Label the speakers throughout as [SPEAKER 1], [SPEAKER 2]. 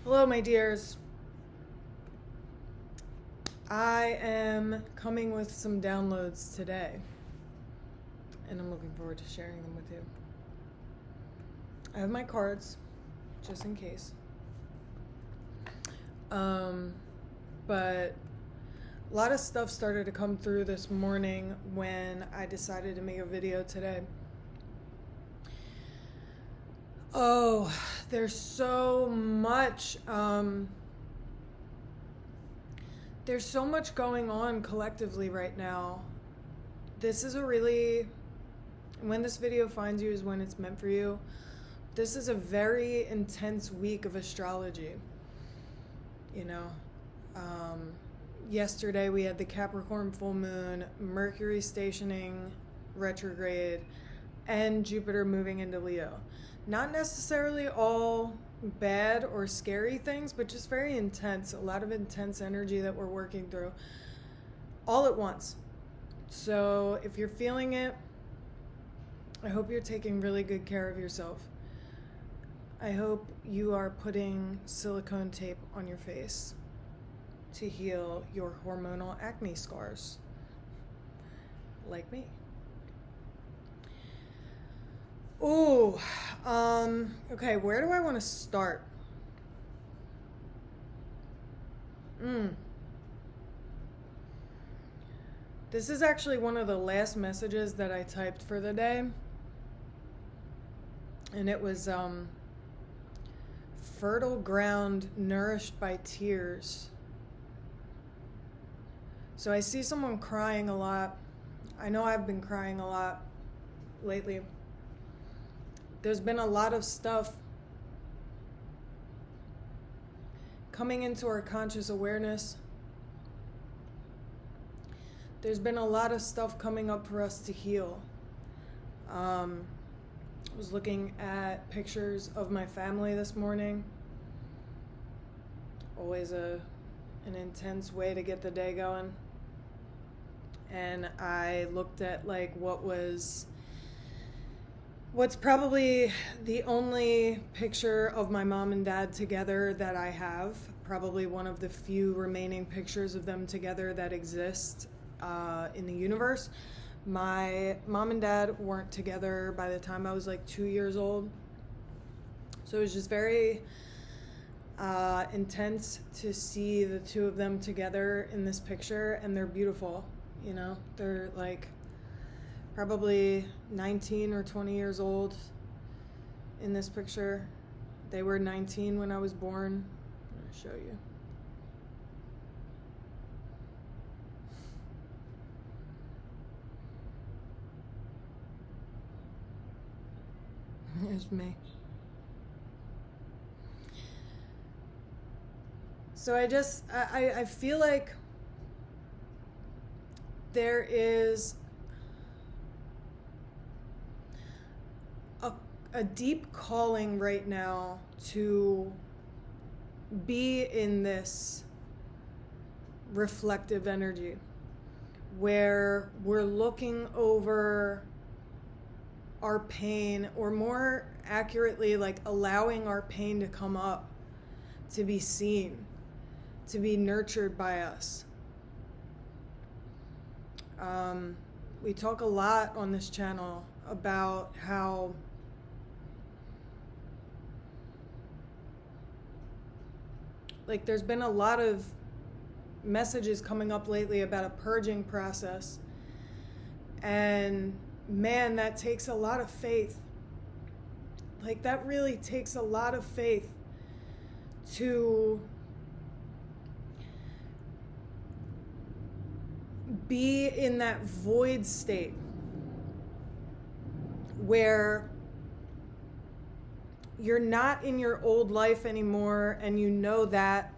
[SPEAKER 1] Hello, my dears. I am coming with some downloads today, and I'm looking forward to sharing them with you. I have my cards, just in case. But a lot of stuff started to come through this morning when I decided to make a video today. Oh, there's so much. There's so much going on collectively right now. This is when this video finds you is when it's meant for you. This is a very intense week of astrology. Yesterday we had the Capricorn full moon, Mercury stationing retrograde, and Jupiter moving into Leo. Not necessarily all bad or scary things, but just very intense. A lot of intense energy that we're working through all at once. So if you're feeling it, I hope you're taking really good care of yourself. I hope you are putting silicone tape on your face to heal your hormonal acne scars, like me. Ooh, okay, where do I want to start? This is actually one of the last messages that I typed for the day. And it was, fertile ground nourished by tears. So I see someone crying a lot. I know I've been crying a lot lately. There's been a lot of stuff coming into our conscious awareness. There's been a lot of stuff coming up for us to heal. I was looking at pictures of my family this morning. Always an intense way to get the day going. And I looked at what's probably the only picture of my mom and dad together that I have. Probably one of the few remaining pictures of them together that exist in the universe. My mom and dad weren't together by the time I was 2 years old. So it was just very intense to see the two of them together in this picture, and they're beautiful. They're probably 19 or 20 years old in this picture. They were 19 when I was born. I'm going to show you. Here's me. So I feel like there is a deep calling right now to be in this reflective energy where we're looking over our pain, or more accurately, allowing our pain to come up, to be seen, to be nurtured by us. We talk a lot on this channel about how there's been a lot of messages coming up lately about a purging process. And man, that takes a lot of faith. That really takes a lot of faith to be in that void state where you're not in your old life anymore, and you know that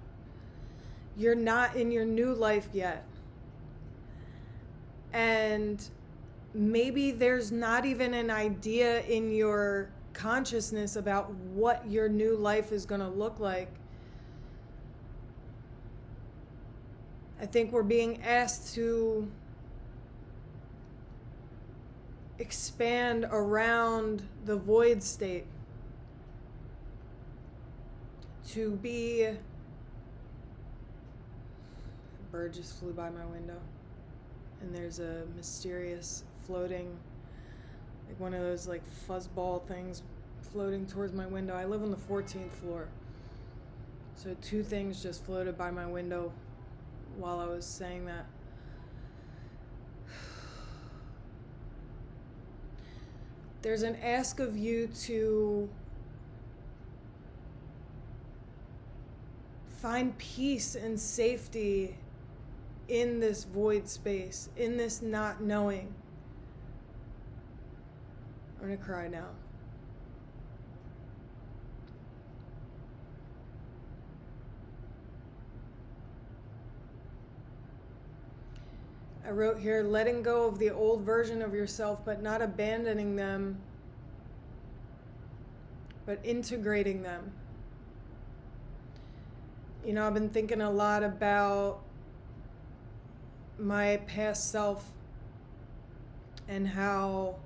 [SPEAKER 1] you're not in your new life yet. And maybe there's not even an idea in your consciousness about what your new life is going to look like. I think we're being asked to expand around the void state, to be... A bird just flew by my window. And there's a mysterious floating, like one of those like fuzzball things floating towards my window. I live on the 14th floor. So two things just floated by my window while I was saying that. There's an ask of you to find peace and safety in this void space, in this not knowing. I'm gonna cry now. I wrote here, letting go of the old version of yourself, but not abandoning them, but integrating them. You know, I've been thinking a lot about my past self and how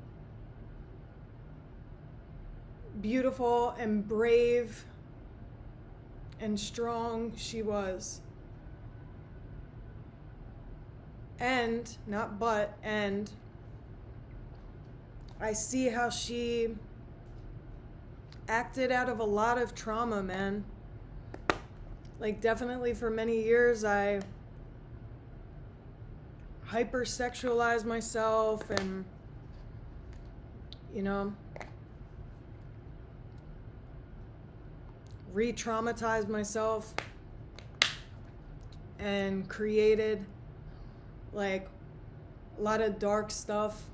[SPEAKER 1] beautiful and brave and strong she was. And, not but, and I see how she acted out of a lot of trauma, man. Like, definitely for many years, I hypersexualized myself and, you know, re-traumatized myself and created like a lot of dark stuff,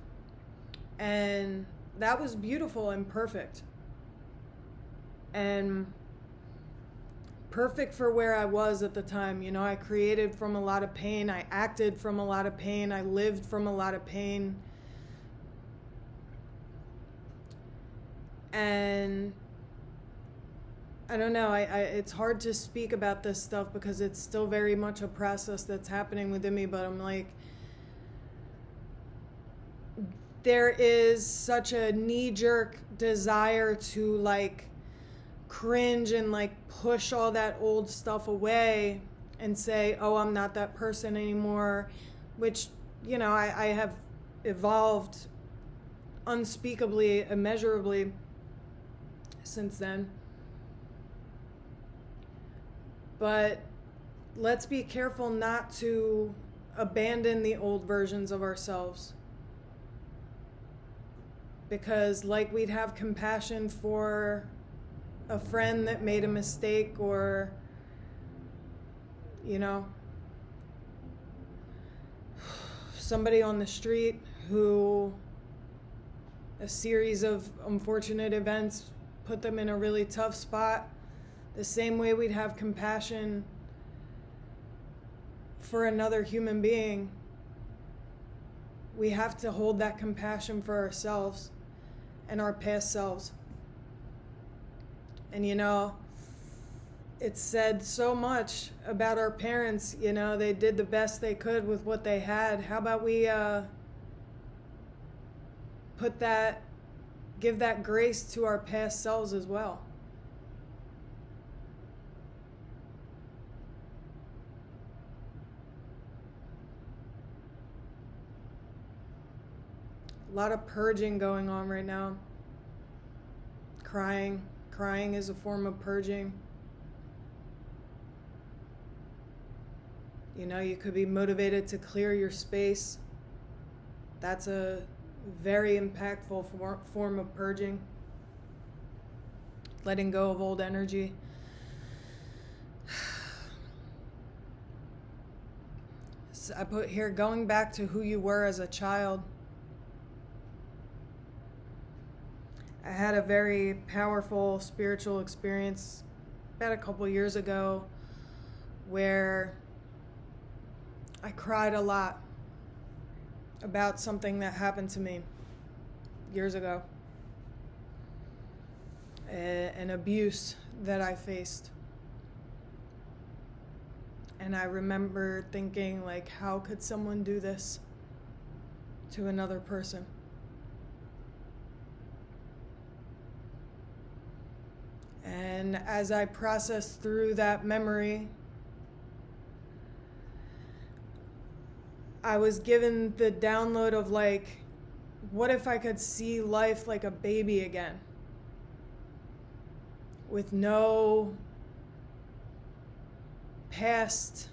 [SPEAKER 1] and that was beautiful and perfect for where I was at the time. You know, I created from a lot of pain, I acted from a lot of pain, I lived from a lot of pain, and I don't know, it's hard to speak about this stuff because it's still very much a process that's happening within me, but I'm like, there is such a knee-jerk desire to like cringe and like push all that old stuff away and say, oh, I'm not that person anymore, which, you know, I have evolved unspeakably, immeasurably since then. But let's be careful not to abandon the old versions of ourselves. Because like we'd have compassion for a friend that made a mistake, or, you know, somebody on the street who a series of unfortunate events put them in a really tough spot. The same way we'd have compassion for another human being, we have to hold that compassion for ourselves and our past selves. And you know, it's said so much about our parents, you know, they did the best they could with what they had. How about we give that grace to our past selves as well. A lot of purging going on right now. Crying is a form of purging. You know, you could be motivated to clear your space. That's a very impactful form of purging. Letting go of old energy. So I put here, going back to who you were as a child. I had a very powerful spiritual experience about a couple years ago where I cried a lot about something that happened to me years ago. An abuse that I faced. And I remember thinking, like, how could someone do this to another person? And as I processed through that memory, I was given the download of like, what if I could see life like a baby again? With no past,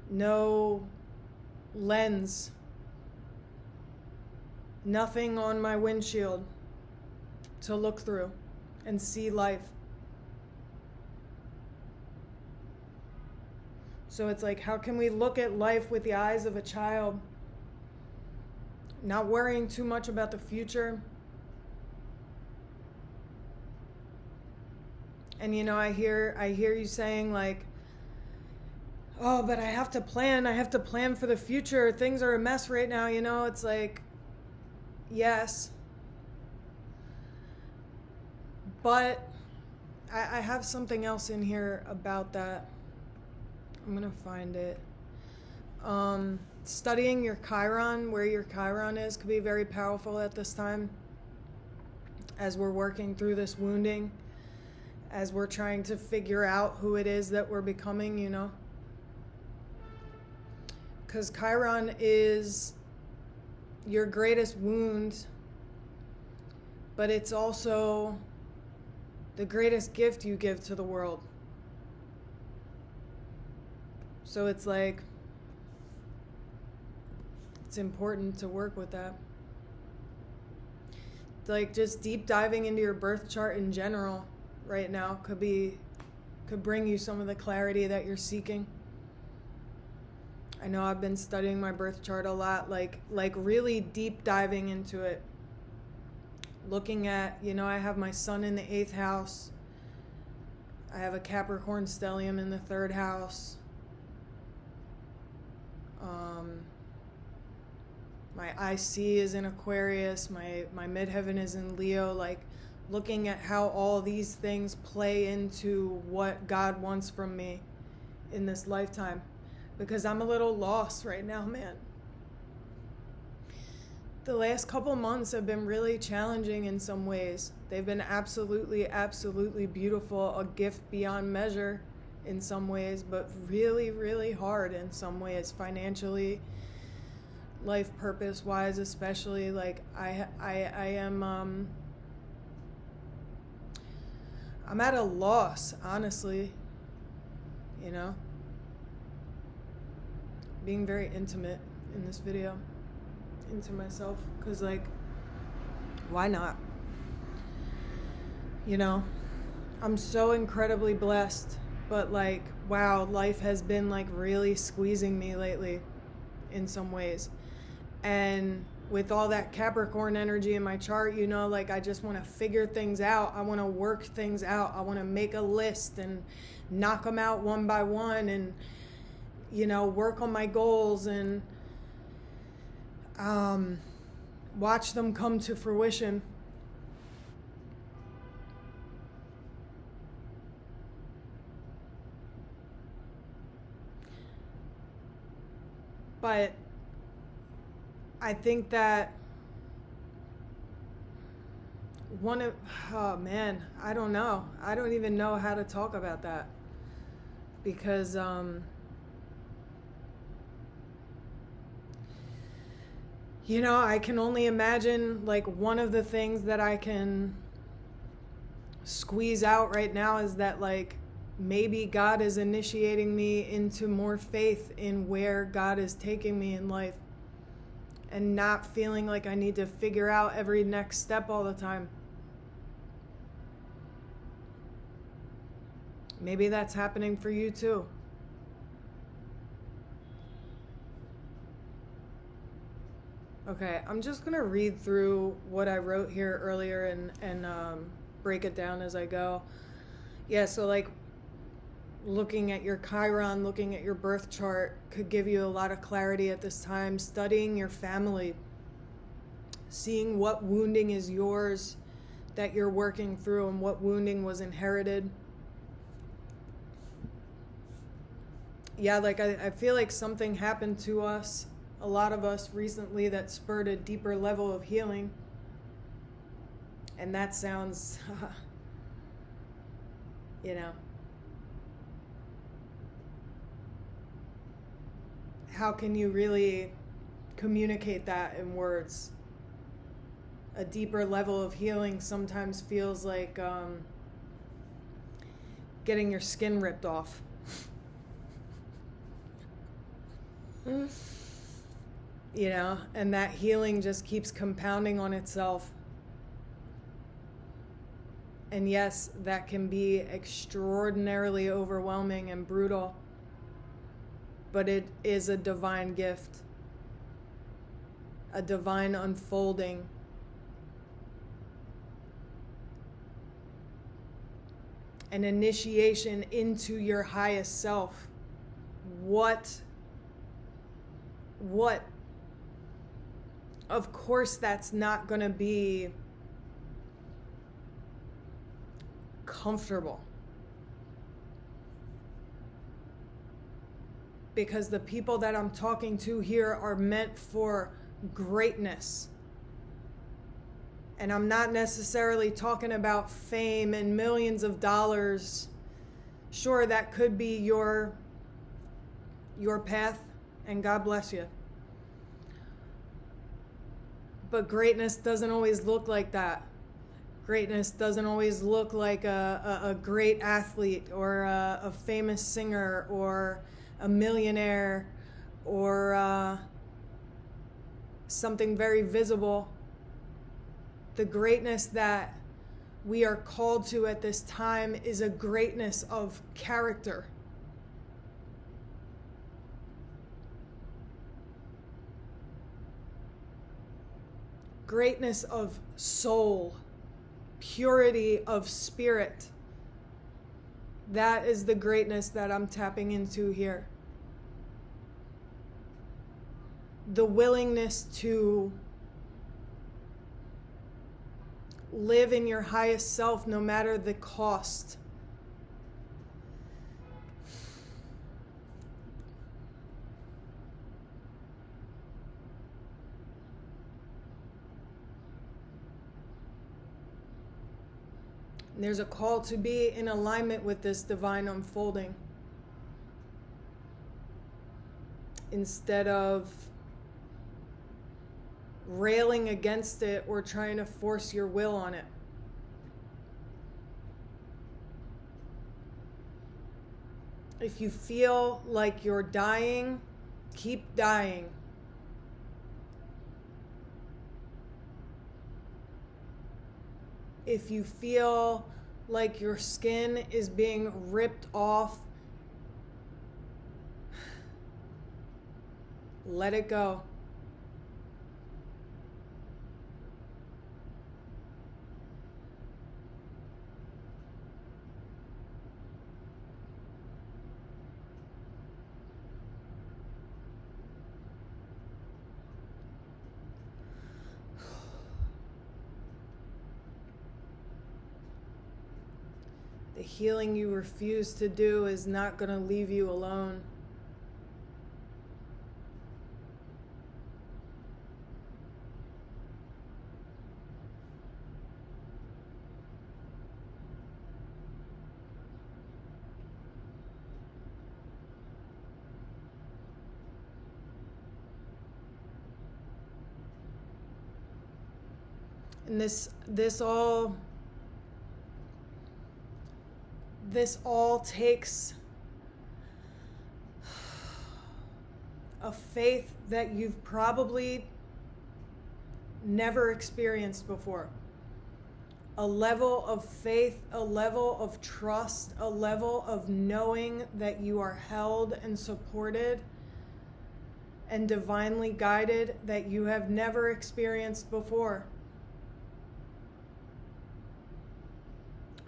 [SPEAKER 1] no lens, nothing on my windshield to look through and see life. So it's like, how can we look at life with the eyes of a child, not worrying too much about the future? And you know, I hear you saying like, oh, but I have to plan for the future. Things are a mess right now, you know? It's like, yes. But I have something else in here about that. I'm going to find it. Studying your Chiron, where your Chiron is, could be very powerful at this time as we're working through this wounding, as we're trying to figure out who it is that we're becoming, you know? Because Chiron is your greatest wound, but it's also the greatest gift you give to the world. So it's like, it's important to work with that. Like just deep diving into your birth chart in general right now could bring you some of the clarity that you're seeking. I know I've been studying my birth chart a lot, like really deep diving into it. Looking at, you know, I have my sun in the 8th house. I have a Capricorn stellium in the 3rd house. My IC is in Aquarius. My midheaven is in Leo. Like looking at how all these things play into what God wants from me in this lifetime. Because I'm a little lost right now, man. The last couple months have been really challenging in some ways. They've been absolutely, absolutely beautiful, a gift beyond measure in some ways, but really, really hard in some ways, financially, life purpose wise, especially. Like I am, I'm at a loss, honestly, you know, being very intimate in this video into myself, because like, why not? You know, I'm so incredibly blessed, but like, wow, life has been like really squeezing me lately in some ways. And with all that Capricorn energy in my chart, you know, like I just want to figure things out. I want to work things out. I want to make a list and knock them out one by one and, you know, work on my goals and watch them come to fruition. But I think that oh man, I don't know. I don't even know how to talk about that. Because, you know, I can only imagine, like, one of the things that I can squeeze out right now is that, like, maybe God is initiating me into more faith in where God is taking me in life and not feeling like I need to figure out every next step all the time. Maybe that's happening for you too. Okay, I'm just gonna read through what I wrote here earlier and break it down as I go. Yeah, so like looking at your Chiron, looking at your birth chart could give you a lot of clarity at this time. Studying your family, seeing what wounding is yours that you're working through and what wounding was inherited. Yeah, like I feel like something happened to us, a lot of us recently, that spurred a deeper level of healing. And that sounds, you know, how can you really communicate that in words? A deeper level of healing sometimes feels like getting your skin ripped off. You know, and that healing just keeps compounding on itself. And yes, that can be extraordinarily overwhelming and brutal, but it is a divine gift, a divine unfolding. An initiation into your highest self. What? Of course, that's not going to be comfortable. Because the people that I'm talking to here are meant for greatness. And I'm not necessarily talking about fame and millions of dollars. Sure, that could be your path, and God bless you. But greatness doesn't always look like that. Greatness doesn't always look like a great athlete or a famous singer or a millionaire or something very visible. The greatness that we are called to at this time is a greatness of character. Greatness of soul, purity of spirit. That is the greatness that I'm tapping into here. The willingness to live in your highest self no matter the cost. There's a call to be in alignment with this divine unfolding instead of railing against it or trying to force your will on it. If you feel like you're dying, keep dying. If you feel like your skin is being ripped off, let it go. The healing you refuse to do is not going to leave you alone. And this all takes a faith that you've probably never experienced before. A level of faith, a level of trust, a level of knowing that you are held and supported and divinely guided that you have never experienced before.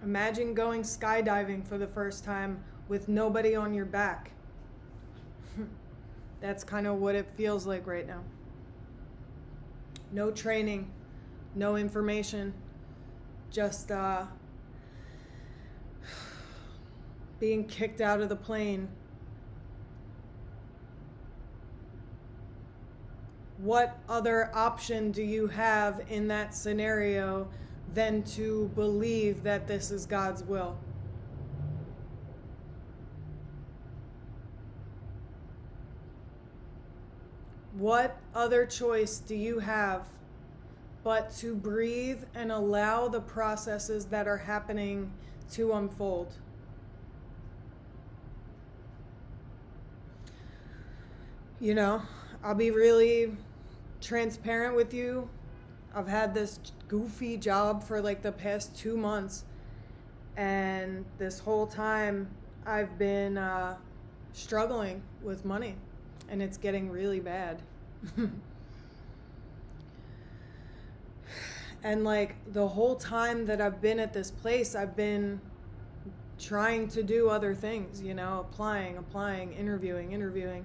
[SPEAKER 1] Imagine going skydiving for the first time with nobody on your back. That's kind of what it feels like right now. No training, no information, just being kicked out of the plane. What other option do you have in that scenario than to believe that this is God's will. What other choice do you have but to breathe and allow the processes that are happening to unfold? You know, I'll be really transparent with you. I've had this goofy job for like the past 2 months, and this whole time I've been struggling with money, and it's getting really bad. And like the whole time that I've been at this place, I've been trying to do other things, you know, applying, interviewing,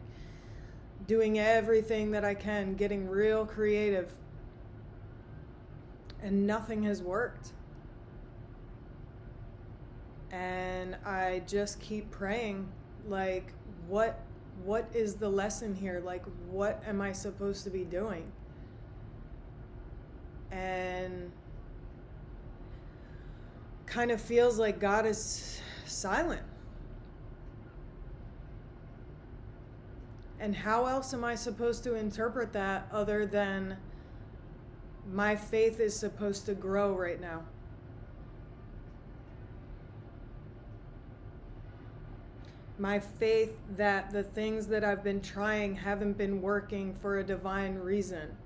[SPEAKER 1] doing everything that I can, getting real creative. And nothing has worked. And I just keep praying, like, what is the lesson here? Like, what am I supposed to be doing? And kind of feels like God is silent. And how else am I supposed to interpret that other than my faith is supposed to grow right now? My faith that the things that I've been trying haven't been working for a divine reason.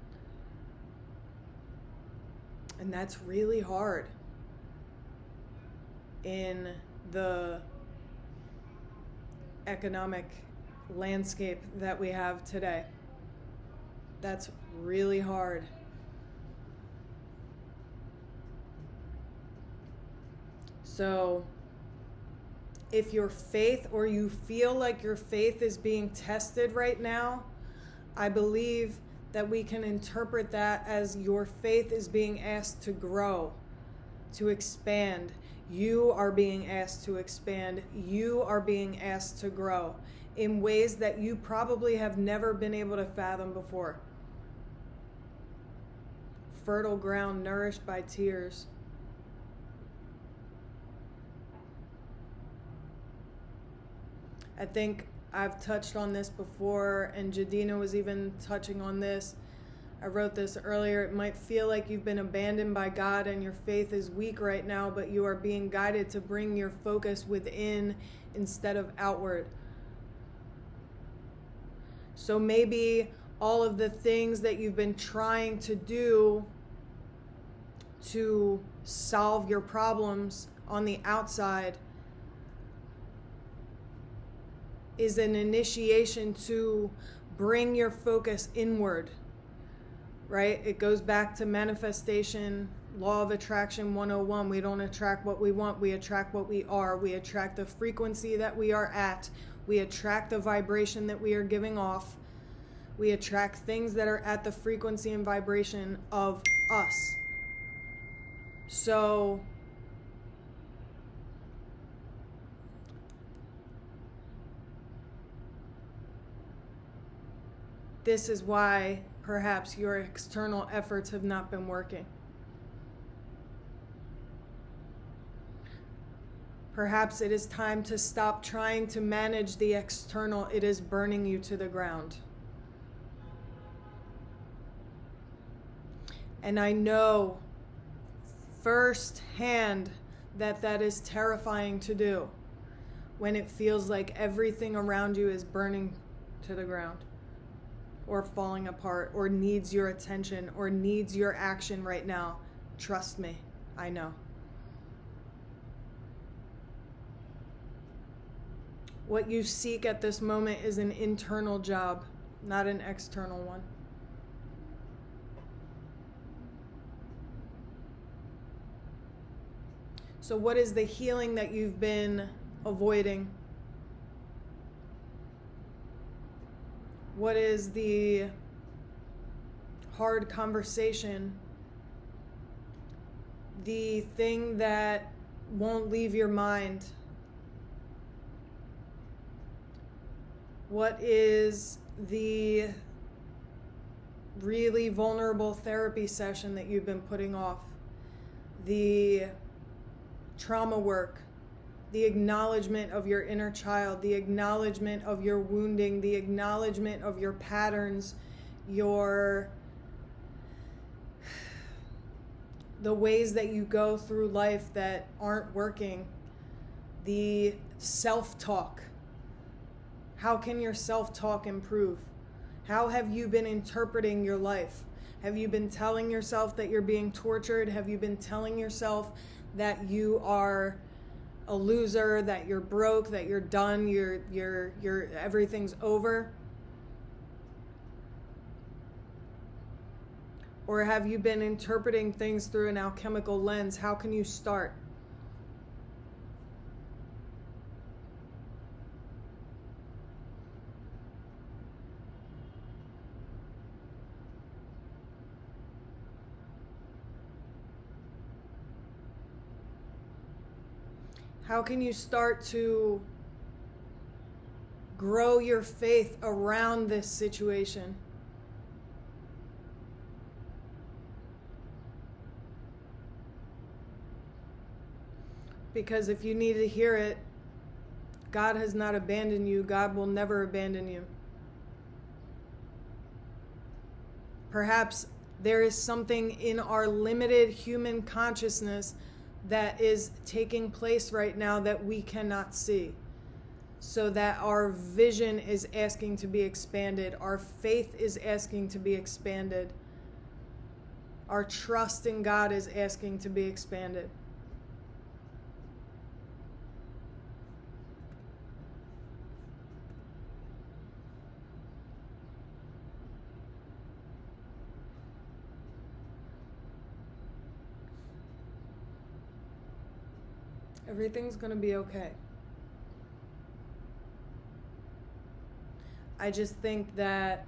[SPEAKER 1] And that's really hard in the economic landscape that we have today. That's really hard. So if your faith, or you feel like your faith is being tested right now, I believe that we can interpret that as your faith is being asked to grow, to expand. You are being asked to expand. You are being asked to grow in ways that you probably have never been able to fathom before. Fertile ground nourished by tears. I think I've touched on this before, and Jadina was even touching on this. I wrote this earlier. It might feel like you've been abandoned by God and your faith is weak right now, but you are being guided to bring your focus within instead of outward. So maybe all of the things that you've been trying to do to solve your problems on the outside is an initiation to bring your focus inward, right? It goes back to manifestation, law of attraction 101. We don't attract what we want, we attract what we are. We attract the frequency that we are at. We attract the vibration that we are giving off. We attract things that are at the frequency and vibration of us. So this is why perhaps your external efforts have not been working. Perhaps it is time to stop trying to manage the external. It is burning you to the ground. And I know firsthand that that is terrifying to do when it feels like everything around you is burning to the ground, or falling apart, or needs your attention, or needs your action right now. Trust me, I know. What you seek at this moment is an internal job, not an external one. So what is the healing that you've been avoiding? What is the hard conversation? The thing that won't leave your mind? What is the really vulnerable therapy session that you've been putting off? the trauma work, the acknowledgement of your inner child, the acknowledgement of your wounding, the acknowledgement of your patterns, the ways that you go through life that aren't working, the self-talk. How can your self-talk improve? How have you been interpreting your life? Have you been telling yourself that you're being tortured? Have you been telling yourself that you are a loser, that you're broke, that you're done, you're everything's over? Or have you been interpreting things through an alchemical lens? How can you start? How can you start to grow your faith around this situation? Because if you need to hear it, God has not abandoned you. God will never abandon you. Perhaps there is something in our limited human consciousness that is taking place right now that we cannot see. So that our vision is asking to be expanded. Our faith is asking to be expanded. Our trust in God is asking to be expanded. Everything's going to be okay. I just think that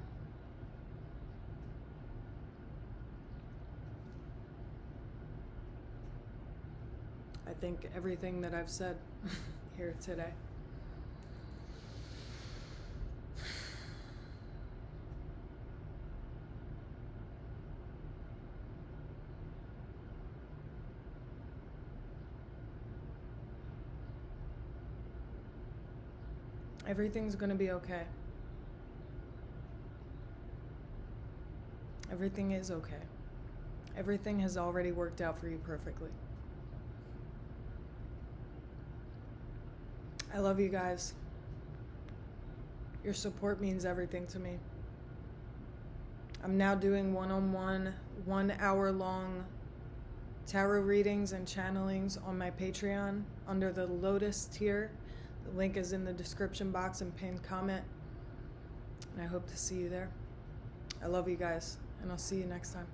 [SPEAKER 1] everything that I've said here today. Everything's going to be okay. Everything is okay. Everything has already worked out for you perfectly. I love you guys. Your support means everything to me. I'm now doing one-on-one, 1 hour long tarot readings and channelings on my Patreon under the Lotus tier. The link is in the description box and pinned comment. And I hope to see you there. I love you guys, and I'll see you next time.